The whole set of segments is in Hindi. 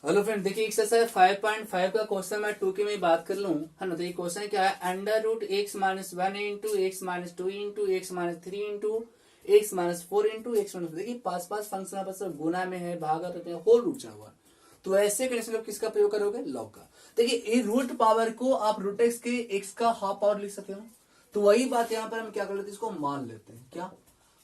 हेलो फ्रेंड, देखिए एक्सरसाइज 5.5 का क्वेश्चन मैं 2 की मैं बात कर लूं, है ना। तो ये क्वेश्चन क्या है, under root x minus 1 into x minus 2 into x minus 3 into x minus 4 into x minus. देखिए पांच पांच फंक्शन आपस में गुना में है, भागा में होल रूट चढ़ा हुआ। तो ऐसे कंडीशन में किसका प्रयोग करोगे, लॉग का। देखिए ये रूट पावर को आप रूट एक्स के एक्स का हाफ पावर लिख सकते हो। तो वही बात यहाँ पर हम क्या कर लेते हैं, इसको मान लेते हैं। क्या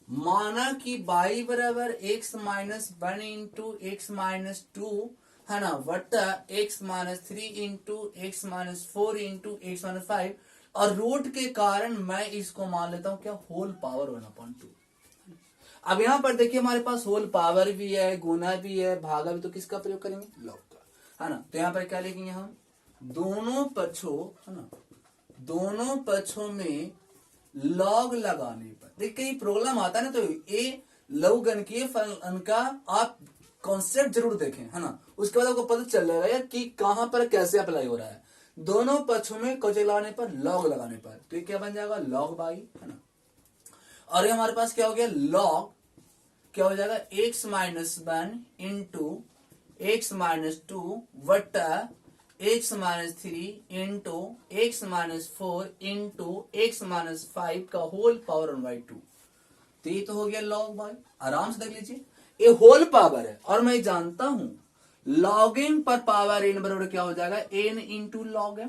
माना कि y बराबर x minus 1 into x minus 2, है ना, वटा x minus 3 into x minus 4 into x minus 5, और रूट के कारण मैं इसको मान लेता हूं क्या, होल पावर 1/2। अब यहां पर देखिए हमारे पास होल पावर भी है, गुना भी है, भागा भी, तो किसका प्रयोग करेंगे, लॉग का, है ना। तो यहां पर क्या लिखेंगे हम, दोनों पक्षों, है ना, दोनों पक्षों में लॉग लगाने पर। देखिए कई प्रॉब्लम आता है ना, तो ये लघुगणकीय फलन का आप कॉन्सेप्ट जरूर देखें, है ना। उसके बाद आपको पता चल जाएगा यार कि कहां पर कैसे अप्लाई हो रहा है। दोनों पक्षों में कुछ लगाने पर, लॉग लगाने पर, तो ये क्या बन जाएगा, लॉग बाई, है ना। और ये हमारे पास क्या हो गया, लॉग क्या हो जाएगा, x minus 1 into x minus 2 वटा x minus 3 into x minus 4 into x minus 5 का होल पावर 1/2। तो ये तो हो गया लॉग बाई। आराम से देख लीजिए, ये होल पावर है और मैं जानता हूं लॉगिंग पर पावर एन बराबर क्या हो जाएगा, एन इंटू लॉग है,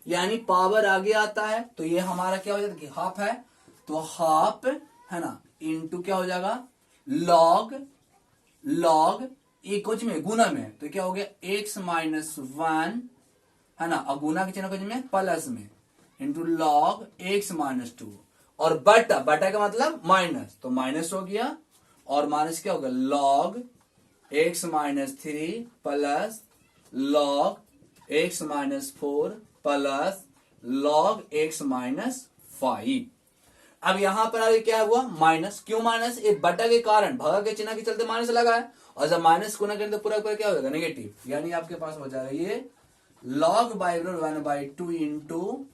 यानी पावर आगे आता है तो ये हमारा क्या हो जाता है, हाफ है, तो हाफ, है ना, इंटू क्या हो जाएगा, लॉग, लॉग ये कुछ में गुना में, तो क्या हो गया, एक्स माइनस 1, है ना, और गुना के चिन्ह कुछ में प्लस में, इंटू लॉग एक्स माइनस 2, और बटा, बटा का मतलब माइनस, तो माइनस हो गया, और माइनस क्या होगा, log x minus 3 plus log x minus 4 plus log x minus 5। अब यहां पर आगे क्या हुआ, माइनस, क्यों माइनस, एक बटा के कारण, भागा के चिन्ह के चलते माइनस लगा है, और जब माइनस गुना करें तो पूरा पूरा क्या हो जाएगा, नेगेटिव, यानी आपके पास हो जाएगा ये log by 1/2 into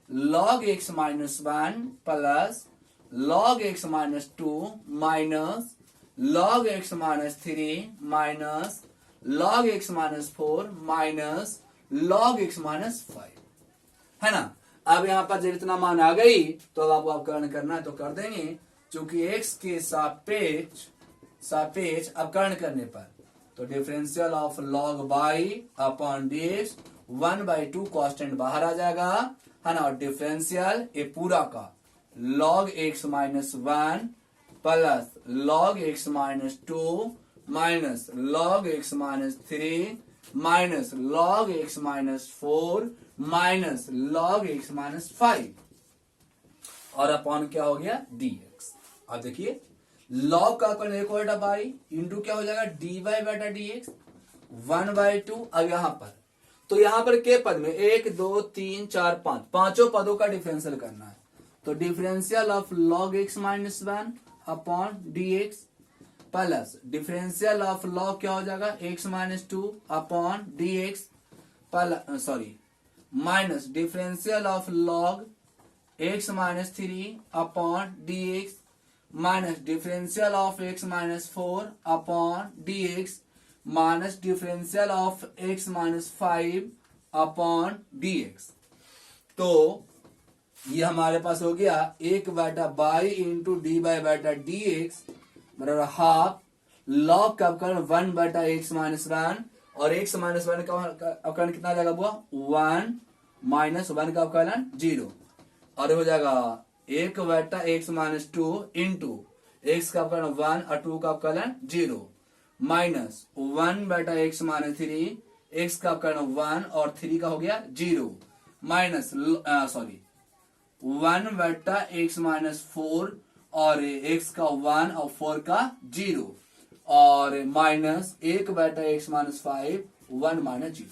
log x minus 1 plus log x minus 2 minus log x minus 3 minus log x minus 4 minus log x minus 5, है ना। अब यहां पर जब इतना मान आ गई तो अब आपको अवकलन करना है तो कर देंगे, क्योंकि एक्स के सापेक्ष सापेक्ष अवकलन करने पर, तो differential of log by upon dx 1/2 constant बाहर आ जाएगा, है ना, और डिफरेंशियल ये पूरा का log x minus 1 plus log x minus 2 minus log x minus 3 minus log x minus 4 minus log x minus 5, और अपॉन क्या हो गया, dx। अब देखिए लॉग का अपन एक बटा बाई इंटू क्या हो जाएगा, dy बटा dx 1/2। अब यहां पर, तो यहां पर के पद में 1 2 3 4 5 पांचों पदों का डिफरेंशियल करना है, तो differential of log x minus 1 upon dx plus differential of log क्या हो जाएगा, x minus 2 upon dx plus, sorry, minus differential of log x minus 3 upon dx minus differential of x minus 4 upon dx minus differential of x minus 5 upon dx। तो ये हमारे पास हो गया 1/बाई इंटू डी बाई बटा डी एक्स बराबर हाफ लॉग का अवकलन 1/x माइनस 1, और x माइनस 1 का अवकलन कितना जाएगा, हुआ 1 माइनस 1 का अवकलन 0, और हो जाएगा 1/x माइनस 2 इंटू एक्स का अवकलन 1 और 2 का अवकलन 0 माइनस 1/x माइनस 3, एक्स का अवकलन 1 और 3 का हो गया 0 माइनस, सॉरी, 1/x माइनस 4 और x का 1 और 4 का 0, और माइनस 1/x माइनस 5 1 माइनस 0,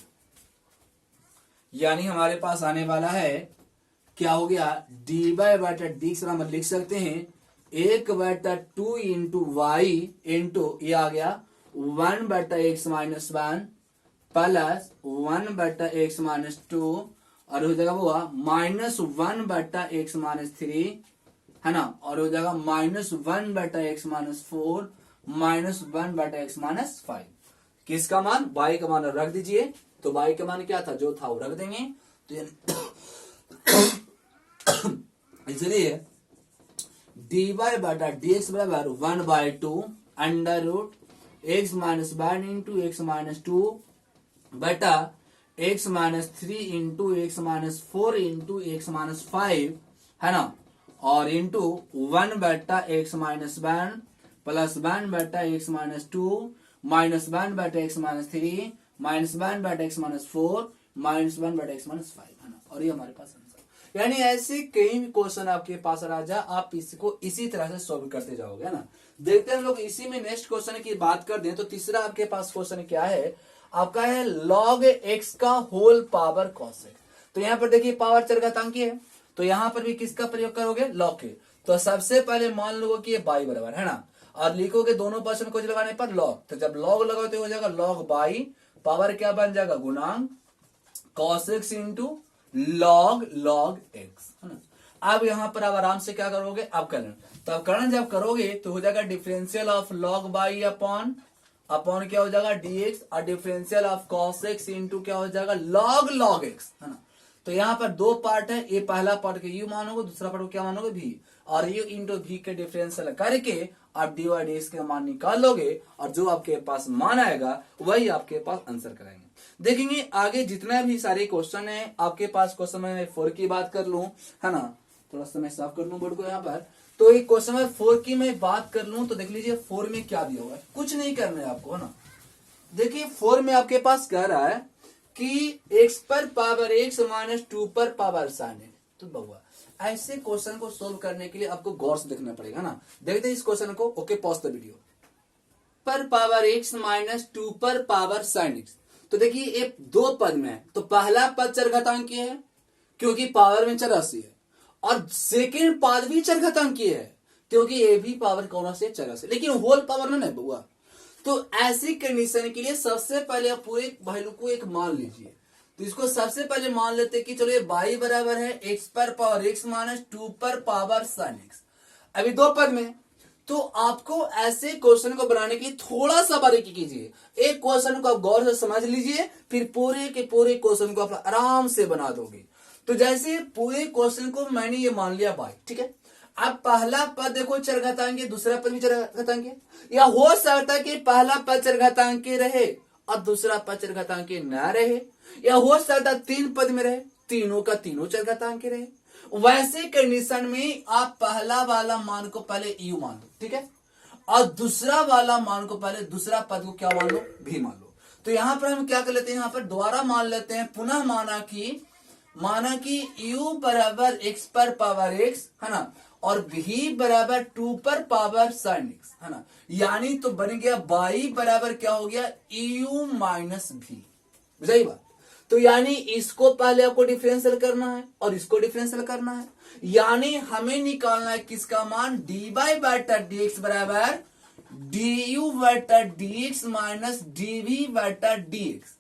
यानी हमारे पास आने वाला है क्या हो गया, डी बाई बटा डी हम लिख सकते हैं 1/2 इंटू वाई इंटू ये आ गया 1/x minus 1 plus 1/x minus 2, और हो जाएगा वो माइनस 1/x माइनस 3, है ना, और हो जाएगा minus 1/x minus 4 minus 1/x minus 5। किसका मान, y का मान रख दीजिए। तो y का मान क्या था, जो था वो रख देंगे। तो इसलिए dy बटा dx बराबर 1/2 under root x minus 1 into x minus 2 बटा x minus 3 into x minus 4 into x minus 5 है ना, और इंटू 1 बटा एक्स माइनस 1 प्लस 1 बटा एक्स माइनस 2 माइनस 1 बटा एक्स माइनस 3 माइनस 1 बटा एक्स माइनस 4 माइनस 1 बटा एक्स माइनस 5 है ना, और ये हमारे पास आंसर। यानी ऐसे कई भी क्वेश्चन आपके पास राजा, आप इसको इसी तरह से सॉल्व करते जाओगे, है ना। देखते हैं हम लोग इसी में नेक्स्ट क्वेश्चन की बात कर दें तो तीसरा आपके पास क्वेश्चन क्या है, आपका है log x का होल पावर cos x। तो यहाँ पर देखिए पावर चरघातांकी है, तो यहाँ पर भी किसका प्रयोग करोगे, log के। तो सबसे पहले मान लो कि ये बाई बराबर है ना, और लिखोगे दोनों पर्सन को लगाने पर log। तो जब log लगाओ तो हो जाएगा log बाई पावर क्या बन जाएगा, गुणांक cos x into log x है ना। अब यहाँ पर आप आराम से क्या करोगे, अवकलन। तो अवकलन जब करोगे तो हो जाएगा differential of log by upon क्या हो जाएगा dx, और differential of cos x into क्या हो जाएगा log x है ना। तो यहाँ पर दो पार्ट है, ये पहला पार्ट के u मानोगे, दूसरा पार्ट को क्या मानोगे v, और u इंटू v के डिफरेंशियल करके आप dy dx के मान निकालोगे, और जो आपके पास मान आएगा वही आपके पास आंसर कराएंगे। देखेंगे आगे जितना भी सारे क्वेश्चन है आपके पास। क्वेश्चन नंबर 4 की बात कर लूं, है ना, थोड़ा सा मैं साफ कर लूं बोर्ड को यहाँ पर। तो एक क्वेश्चन नंबर 4 की मैं बात कर लूं तो देख लीजिए 4 में क्या दिया हुआ है, कुछ नहीं करना है आपको, है ना। देखिए 4 में आपके पास कह रहा है कि x पर पावर x माइनस 2 पर पावर साइन x। तो बहुआ ऐसे क्वेश्चन को सोल्व करने के लिए आपको गौर से देखना पड़ेगा ना। देखते हैं इस क्वेश्चन को, ओके पॉज द वीडियो। पर पावर x माइनस 2 पर पावर साइन x। तो देखिए ये दो पद में है, तो पहला पद चरघातांकीय है क्योंकि पावर में चौरासी है, और सेकेंड पद भी चरघातांकीय है क्योंकि ये भी पावर कौन से चौरासी, लेकिन होल पावर में नहीं बुआ। तो ऐसी कंडीशन के लिए सबसे पहले आप पूरे वैल्यू को एक मान लीजिए। तो इसको सबसे पहले मान लेते कि चलो ये बाई बराबर है x पर पावर x माइनस 2 पर पावर साइन x। अभी दो पद में, तो आपको ऐसे क्वेश्चन को बनाने के लिए थोड़ा सा बारीकी कीजिए। एक क्वेश्चन को आप गौर से समझ लीजिए, फिर पूरे के पूरे क्वेश्चन को आप आराम से बना दोगे। तो जैसे पूरे क्वेश्चन को मैंने ये मान लिया बाई, ठीक है। अब पहला पद देखो चरघातांकीय, दूसरा पद भी चरघातांकीय, या हो सकता है कि पहला पद चरघातांकीय रहे और दूसरा पद चरघातांकीय न रहे, या हो सकता है तीन पद में रहे, तीनों का तीनों चरघातांकीय रहे। वैसे कंडीशन में आप पहला वाला मान को पहले u मान लो, ठीक है, और दूसरा वाला मान को पहले दूसरा पद को क्या मान लो, v मान लो। तो यहां पर हम क्या कर लेते हैं, यहां पर दोबारा मान लेते हैं, पुनः माना कि u बराबर x पर पावर x है ना, और v बराबर 2 पर पावर साइन x है ना। यानी तो बन गया बाई बराबर क्या हो गया, eu माइनस v। बुझाई बात। तो यानी इसको पहले आपको डिफरेंशियल करना है और इसको डिफरेंशियल करना है, यानी हमें निकालना है किसका मान, dy बटा dx बराबर du बटा dx माइनस dv बटा dx।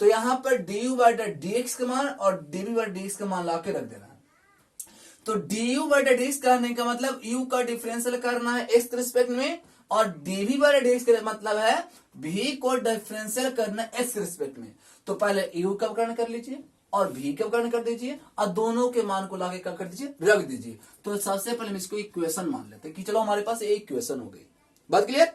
तो यहां पर du बटा dx का मान और dv बटा dx का मान लाके रख देना है। तो du बटा dx करने का मतलब u का डिफरेंशियल करना है x रिस्पेक्ट में, और dv बटा dx का मतलब है v को डिफरेंशियल करना है x रिस्पेक्ट में। तो पहले u का अवकलन कर लीजिए और v का अवकलन कर दीजिए, और दोनों के मान को लाके क्या कर दीजिए, रख दीजिए। तो सबसे पहले हम इसको इक्वेशन मान लेते हैं कि चलो हमारे पास एक इक्वेशन हो गई। बात क्लियर।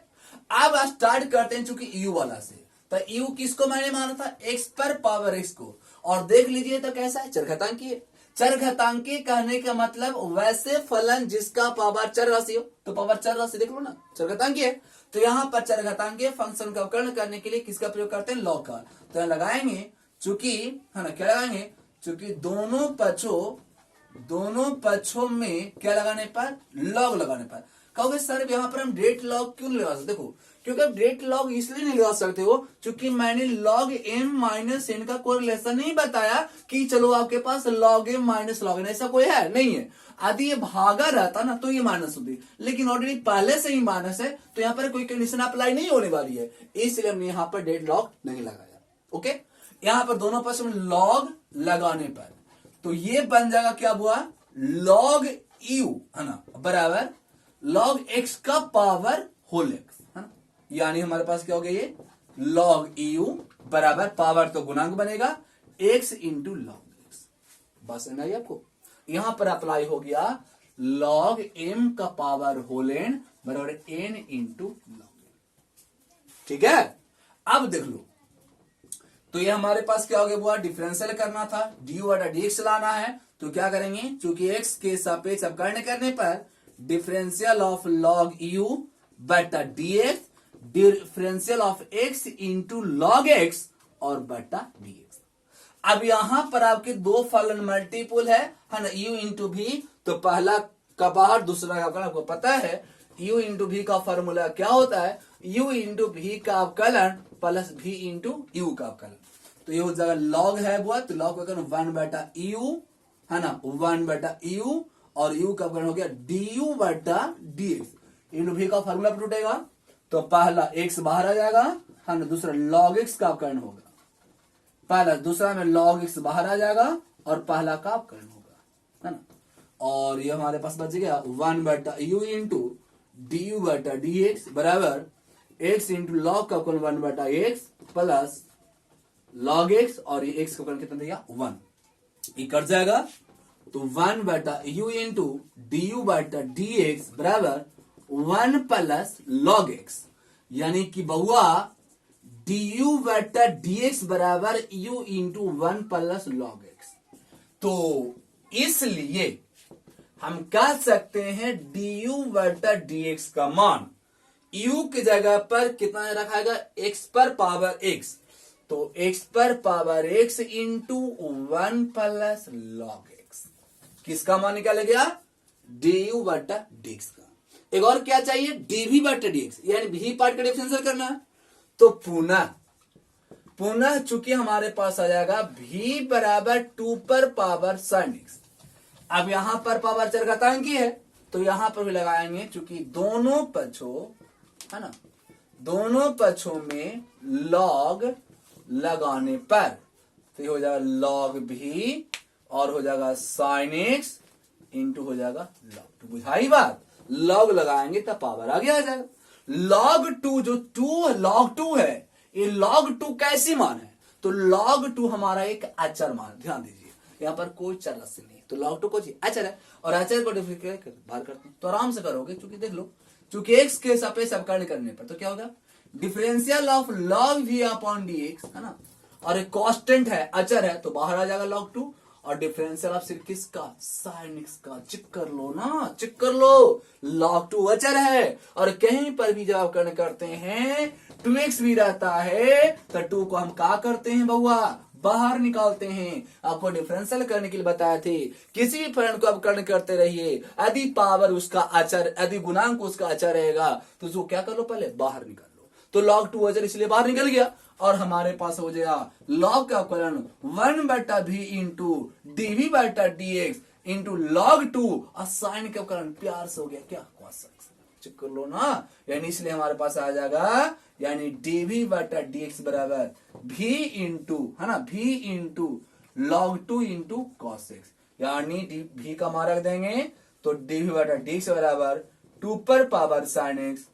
अब स्टार्ट करते हैं चूंकि u वाला से। तो u किसको मैंने माना था, x पर पावर x को, और देख लीजिए तो कैसा है, चरघातांकीय। चरघातांकीय कहने का मतलब वैसे फलन जिसका पावर चर राशि हो, तो पावर चर राशि देख लो ना, चरघातांकीय। तो यहाँ पर चरघातांकीय फंक्शन का अवकलन करने के लिए किसका प्रयोग करते हैं, लॉग का। तो यहाँ लगाएंगे चूंकि, है ना, क्या लगाएंगे, चूंकि दोनों पक्षों में क्या लगाने पर, लॉग लगाने पर। कहोगे सर यहाँ पर हम डायरेक्ट लॉग क्यों नहीं लगा सकते, देखो क्योंकि आप डायरेक्ट लॉग इसलिए नहीं लगा सकते हो क्योंकि मैंने log m माइनस n का कोई रिलेशन नहीं बताया कि चलो आपके पास log m minus log n, ऐसा कोई है नहीं है। यदि ये भागा रहता ना तो ये माइनस होती, लेकिन ऑलरेडी पहले से ही माइनस है, तो यहाँ पर कोई कंडीशन अप्लाई नहीं होने वाली है, इसलिए हमने यहाँ पर डायरेक्ट लॉग नहीं लगाया। ओके, यहाँ पर दोनों पक्ष में लॉग लगाने पर तो ये बन जाएगा क्या हुआ, log u है ना बराबर log x का पावर होल x है ना। यानी हमारे पास क्या हो गया, ये log EU बराबर पावर तो गुणांक बनेगा x इंटू लॉग एक्स। बस है आपको यहां पर अप्लाई हो गया log m का पावर होल एन बराबर n इंटू लॉग। ठीक है, अब देख लो तो ये हमारे पास क्या हो गया बुआ, डिफरेंशियल करना था, डी बटा डी एक्स लाना है। तो क्या करेंगे, चूंकि x के सापेक्ष अवकर्ण करने पर डिफरेंशियल ऑफ लॉग यू बटा D x, differential of x into log x और बटा डी एक्स। अब यहां पर आपके दो फलन मल्टीपुल है ना, u इंटू भी, तो पहला का बाहर दूसरा का अवकलन। आपको पता है u इंटू भी का फॉर्मूला क्या होता है, u इंटू भी का अवकलन प्लस v इंटू यू का अवकलन। तो ये हो जाएगा लॉग है बुआ, तो लॉग का वन बटा यू है ना, वन बटा यू और u का अवकलन हो गया du बटा dx। इंटू भी का फॉर्मूला टूटेगा तो पहला x बाहर आ जाएगा है ना, दूसरा log x का अवकलन होगा, पहला दूसरा में log x बाहर आ जाएगा और पहला का अवकलन होगा है ना। और ये हमारे पास बच गया वन बटा यू इंटू डी यू बटा डी एक्स बराबर x इंटू लॉग का अवकलन वन बटा एक्स प्लस log x और ये x का अवकलन कितना दिया वन, ये कट जाएगा तो वन बटा यू इंटू डी यू बटा डी एक्स बराबर वन प्लस log x, यानी कि बहुआ डी यू बटा डी एक्स बराबर you into one plus log x. तो इसलिए हम कह सकते हैं डी यू बटा डी एक्स का मान u की जगह पर कितना रखाएगा, x पर पावर x, तो x पर power x into one plus log x. किसका मान निकाला गया, डी यू बटा डी एक्स का। एक और क्या चाहिए, dv बटा dx, यानी भी पार्ट का डिफरेंशियल करना है। तो पुनः चूंकि हमारे पास आ जाएगा v बराबर टू पर पावर साइन एक्स। अब यहां पर पावर चरघातांकी है तो यहां पर भी लगाएंगे, चूंकि दोनों पक्षों है ना, दोनों पक्षों में लॉग लगाने पर तो ये हो जाएगा लॉग भी और हो जाएगा साइन एक्स इंटू हो जाएगा लॉग टू। बुझाई बात, लॉग लगाएंगे तब पावर आगे आ जाएगा। लॉग टू जो लॉग टू है, ये लॉग टू कैसी मान है, तो लॉग टू हमारा एक अचर मान, ध्यान दीजिए यहाँ पर कोई चर राशि नहीं, तो लॉग टू कुछ अचर है और अचर को डिफरेंशिएट बाहर करते हैं तो आराम से करोगे, क्योंकि देख लो चूंकि x के सापेक्ष अवकर्ण करने पर तो क्या होगा, differential of log v upon dx है ना, और एक कांस्टेंट है अचर है तो बाहर आ जाएगा log 2, और डिफरेंशियल ऑफ सिर्फ किसका, साइन x का। चेक कर लो ना, चेक कर लो, log 2 अचर है और कहीं पर भी जब अवकर्ण करते हैं 2x भी रहता है तो 2 को हम क्या करते हैं बहुआ, बाहर निकालते हैं। आपको डिफरेंशियल करने के लिए बताए थे, किसी भी फलन को अवकर्ण करते रहिए, यदि पावर उसका अचर, यदि गुणांक उसका अचर रहेगा तो उसको क्या कर लो, पहले बाहर निकाल लो। तो log 2 अचर इसलिए बाहर निकल गया और हमारे पास हो गया log का अवकलन वन बटा भी इंटू डीवी बटा डी एक्स इंटू लॉग 2 और साइन का अवकलन प्यार से हो गया क्या, cos x। चेक कर लो ना, यानी इसलिए हमारे पास आ जाएगा, यानी डीवी बटा डी एक्स बराबर भी इंटू है ना, भी into log 2 into cos x, यानी भी का मान रख देंगे तो डीवी बटा डी एक्स बराबर 2 पर पावर साइन एक्स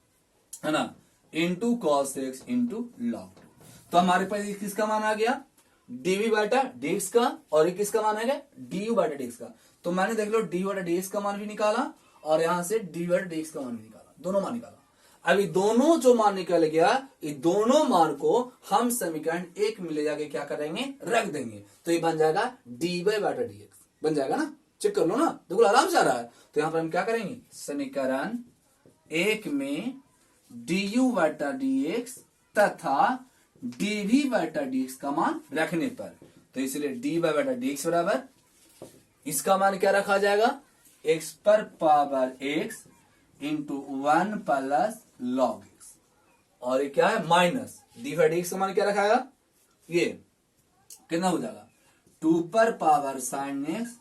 है ना into cos x into log 2। तो हमारे पास किसका मान आ गया, डीवी बटा डी एक्स का, और ये किसका मान आ गया, डी यू बटा डी एक्स का। तो मैंने देख लो डी बटा डी एक्स का मान भी निकाला और यहां से डी बटा डी एक्स का मान भी निकाला, दोनों मान निकाला। अभी दोनों जो मान निकल गया, ये दोनों मान को हम समीकरण एक में ले जाके क्या करेंगे, रख देंगे, तो ये बन जाएगा डी वाई बटा डी एक्स बन जाएगा ना। चेक कर लो ना, देखो आराम से आ रहा है। तो यहां पर हम क्या करेंगे, समीकरण एक में डी यू बटा डी एक्स तथा डीवी बटा डी एक्स का मान रखने पर, तो इसलिए डी वाई बटा डी एक्स बराबर इसका मान क्या रखा जाएगा, एक्स पर power x into one plus log x, और ये क्या है minus D by D x का मान क्या रखाएगा, ये कितना हो जाएगा 2 पर power sine x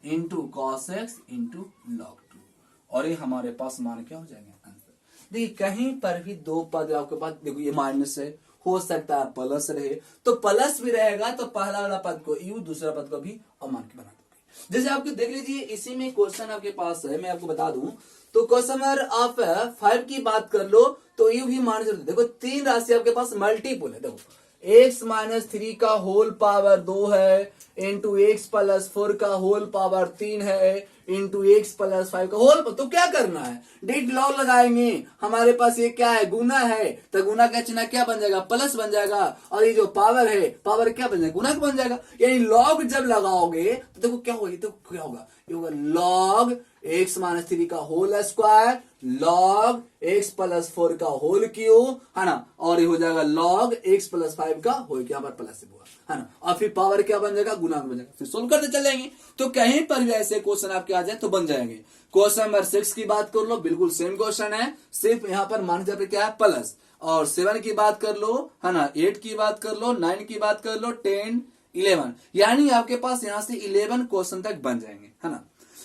into cos x into log 2, और ये हमारे पास मान क्या हो जाएंगे आंसर। देखिए कहीं पर भी दो पद आपके पास, देखो ये माइनस है, हो सकता है प्लस रहे, तो प्लस भी रहेगा तो पहला वाला पद को यू, दूसरा पद को भी अमान के बना दोगे। जैसे आपको देख लीजिए इसी में क्वेश्चन आपके पास है, मैं आपको बता दूं, तो क्वेश्चन नंबर आप 5 की बात कर लो तो यू भी मान सकते। देखो 3 राशि आपके पास मल्टीपल है। देखो x माइनस 3 का होल पावर 2 है इंटू एक्स प्लस 4 का होल पावर 3 है इंटू एक्स प्लस 5 का होल। तो क्या करना है, डेट लॉग लगाएंगे। हमारे पास ये क्या है, गुना है, तो गुना का चिन्ह क्या बन जाएगा, प्लस बन जाएगा। और ये जो पावर है, पावर क्या बन जाएगा, गुना का बन जाएगा। यानी लॉग जब लगाओगे तो देखो क्या होगा, तो क्या होगा, ये होगा लॉग एक्स माइनस 3 का whole square log x plus 4 का होल क्यूब, है ना। और ये हो जाएगा लॉग एक्स प्लस 5 का होल, यहाँ पर प्लस से हुआ, है ना। और फिर पावर क्या बन जाएगा, गुना बन जाएगा। फिर सोल्व करते चल जाएंगे। तो कहीं पर भी ऐसे क्वेश्चन आपके आ जाए तो बन जाएंगे। क्वेश्चन नंबर 6 की बात कर लो, बिल्कुल सेम क्वेश्चन है, सिर्फ यहाँ पर मान जाए क्या है प्लस। और 7 की बात कर लो, है ना, 8 की बात कर लो, 9 की बात कर लो, 10 11, यानी आपके पास यहां से 11 क्वेश्चन तक बन जाएंगे, है ना।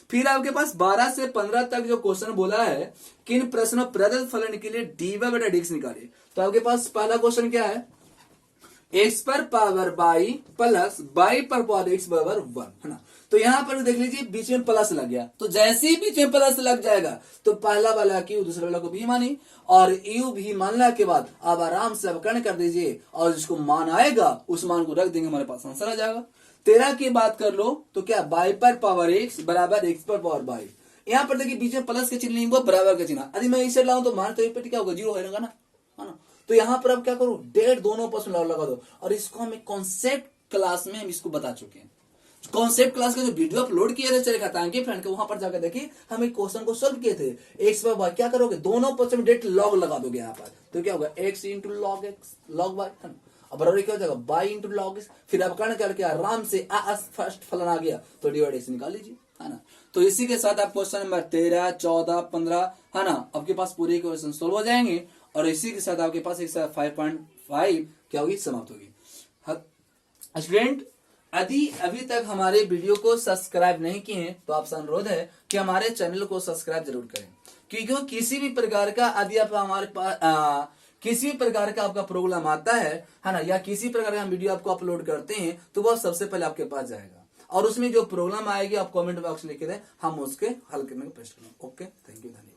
फिर आपके पास 12 से 15 तक जो क्वेश्चन बोला है कि इन प्रश्नों प्रदत्त फलन के लिए dy बटा dx निकालिए। तो आपके पास पहला क्वेश्चन क्या है, x पर पावर बाई प्लस बाई पर पावर x बराबर 1, है ना। तो यहां पर देख लीजिए बीच में प्लस लग गया, तो जैसे ही बीच में प्लस लग जाएगा तो पहला वाला क्यू दूसरे वाला को भी मानी, और यू भी मानने के बाद आप आराम से अवकर्ण कर दीजिए और जिसको मान आएगा उस मान को रख देंगे, हमारे पास आंसर आ जाएगा। 13 की बात कर लो तो क्या, बाई पर पावर x बराबर x पर पावर बाई। यहाँ पर देखिए बीच में प्लस के चिन्ह नहीं हुआ, बराबर का चिन्ह। यदि मैं इसे लाऊं तो मान तो क्या होगा, 0 होगा ना, है ना। तो यहाँ पर अब क्या करो, डेट दोनों पर लगा दो। और इसको हम एक कॉन्सेप्ट क्लास में हम इसको बता चुके हैं। कॉन्सेप्ट क्लास का जो वीडियो अपलोड किया था चलेगा ताकि फ्रेंड के, वहां पर जाकर देखिए हम एक क्वेश्चन को सोल्व किए थे। एक्स बाय वाई क्या करोगे, दोनों पक्ष में डेट लॉग लगा दोगे यहाँ पर, तो क्या होगा x into log x log y, है ना। अब बराबर क्या हो जाएगा, बाई इंटू लॉग एक्स। फिर अपकरण करके आराम से फर्स्ट फलन आ गया तो डिवाइड एक्स निकाल लीजिए, है ना। तो इसी के साथ आप क्वेश्चन नंबर 13, 14, 15, है ना, आपके पास पूरे क्वेश्चन सोल्व हो जाएंगे। और इसी के साथ आपके पास 5.5 क्या होगी, समाप्त होगी। स्टूडेंट यदि अभी तक हमारे वीडियो को सब्सक्राइब नहीं किए हैं तो आपसे अनुरोध है कि हमारे चैनल को सब्सक्राइब जरूर करें, क्योंकि किसी भी प्रकार का यदि आप हमारे पास किसी भी प्रकार का आपका प्रॉब्लम आता है ना, या किसी प्रकार का हम वीडियो आपको अपलोड करते हैं तो वह सबसे पहले आपके पास जाएगा, और उसमें जो प्रॉब्लम आएगी आप कमेंट बॉक्स में लिख दें, हम उसके हल करने का प्रयास करेंगे। ओके, थैंक यू, धन्यवाद।